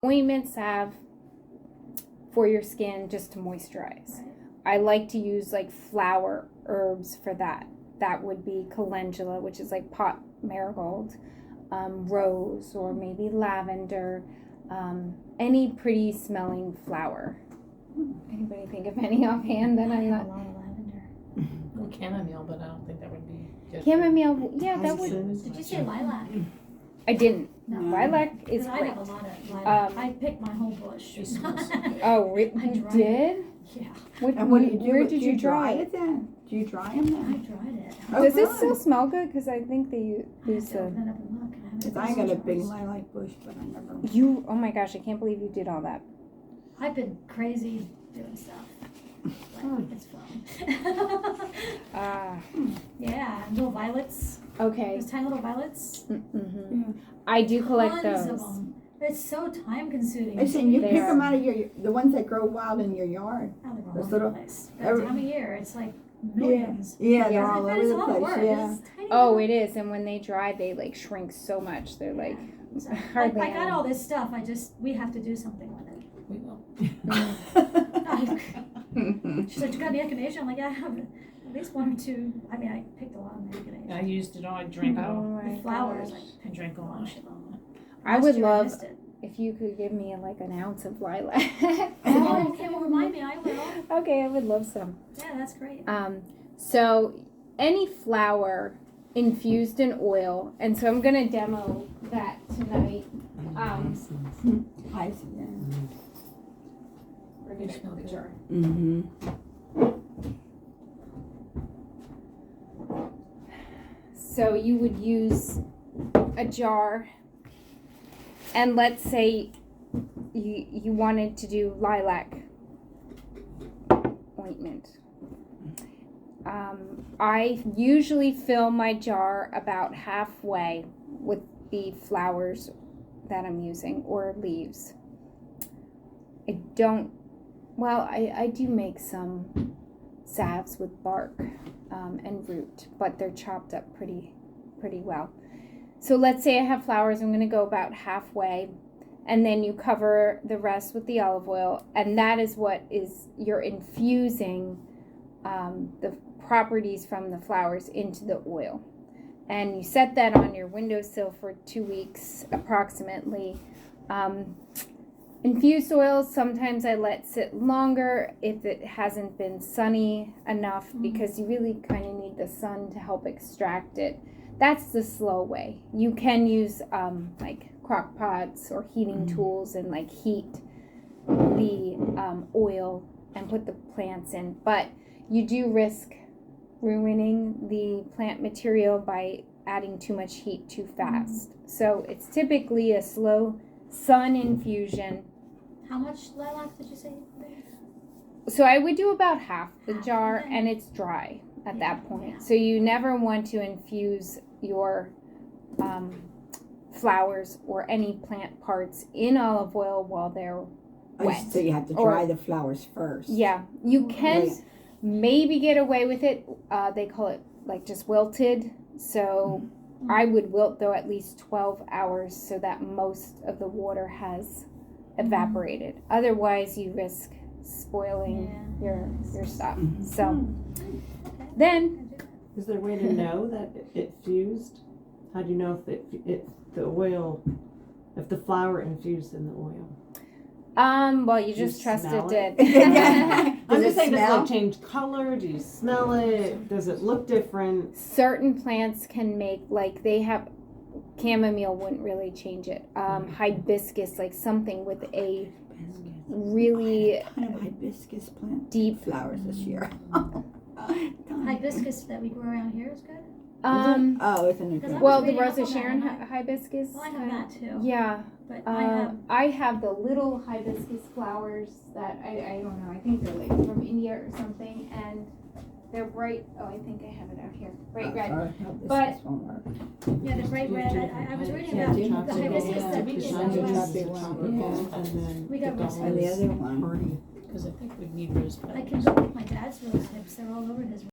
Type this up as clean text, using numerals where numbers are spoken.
ointment salve for your skin just to moisturize. I like to use like flower herbs for that. That would be calendula, which is like pot marigold, rose, or maybe lavender, any pretty smelling flower. Anybody think of any offhand? Then I'm not. A lot of lavender. Well, chamomile, but I don't think that would be good. Chamomile, yeah, that would. Did you say lilac? I didn't. No. Lilac is 'Cause I great. have a lot of lilac. I picked my whole bush. Oh, I you dried did? Yeah, And what do you do? Where with- did do you dry it then? Do you dry them I then? dried it. Oh, Does it good. still smell good? Because I think they I have use to the. open it up and look. Cause I got a big lilac bush, but I never. You, oh my gosh, I can't believe you did all that. I've been crazy doing stuff. But it's fun. Ah, Yeah, little violets. okay. Those tiny little violets. Mm-hmm. I do collect Tons those. of them. It's so time consuming. Listen, you They pick are. them out of the ones that grow wild in your yard. Oh, they're all those over the little- place. That time of year, it's like millions. Yeah, they're Yeah. all But over it's a the lot of place. work. Yeah. It's tiny Oh, little- it is. And when they dry, they like shrink so much. They're like So, I hardly. got all this stuff. We have to do something with it. We will. She's like, "You got any echinacea?" I'm like, "Yeah, I have at least one or two." I mean, I picked a lot of echinacea. I used it all, I drank it Oh all. my The flowers, gosh. I I drank a a lot. bunch of them. I Last would year love missed it. if you could give me like an ounce of lilac. Oh, okay, well, remind me. I will. Okay, I would love some. Yeah, that's great. So any flower infused in oil, and so I'm gonna demo that tonight. I see that. We're gonna put the jar. Mm-hmm. So you would use a jar, and let's say you wanted to do lilac ointment. I usually fill my jar about halfway with the flowers that I'm using or leaves. I don't, well, I do make some salves with bark and root, but they're chopped up pretty well. So let's say I have flowers, I'm going to go about halfway, and then you cover the rest with the olive oil, and that is what is, you're infusing the properties from the flowers into the oil. And you set that on your windowsill for 2 weeks approximately. Infused oils, sometimes I let sit longer if it hasn't been sunny enough, because you really kind of need the sun to help extract it. That's the slow way. You can use like crock pots or heating tools and like heat the oil and put the plants in, but you do risk ruining the plant material by adding too much heat too fast. So it's typically a slow sun infusion. How much lilac did you say? So I would do about half the Half, jar, okay. and it's dry at Yeah, that point. yeah. So you never want to infuse your flowers or any plant parts in olive oil while they're wet. So you have to Or- dry the flowers first. Yeah, you can Right. maybe get away with it. They call it like just wilted. So I would wilt though at least 12 hours so that most of the water has evaporated. Otherwise, you risk spoiling your stuff. So then, Is there a way to know that it fused? How do you know if the oil, if the flower infused in the oil? well, you Do you just trust it smell did. I'm Does just it saying, does smell? it change color? Do you smell it? Does it look different? Certain plants can make, like they have, chamomile wouldn't really change it. Hibiscus, like something with a really Kind of hibiscus plant deep, flowers this year. Hibiscus that we grow around here is good. Oh, it's in Because I the well, was the reading up Rosa on that Sharon and hibiscus. Well, I have that too. Yeah, But I have. the little hibiscus flowers that I don't know. I think they're like from India or something, and they're bright. Oh, I think I have it out here. Bright red. But- Yeah, the bright red. I was reading Yeah, about do you the hibiscus that we get in the West. And then We got the rose And the dollars other one. party. Because I think we need rose I petals. can go with my dad's rose hips. They're all over his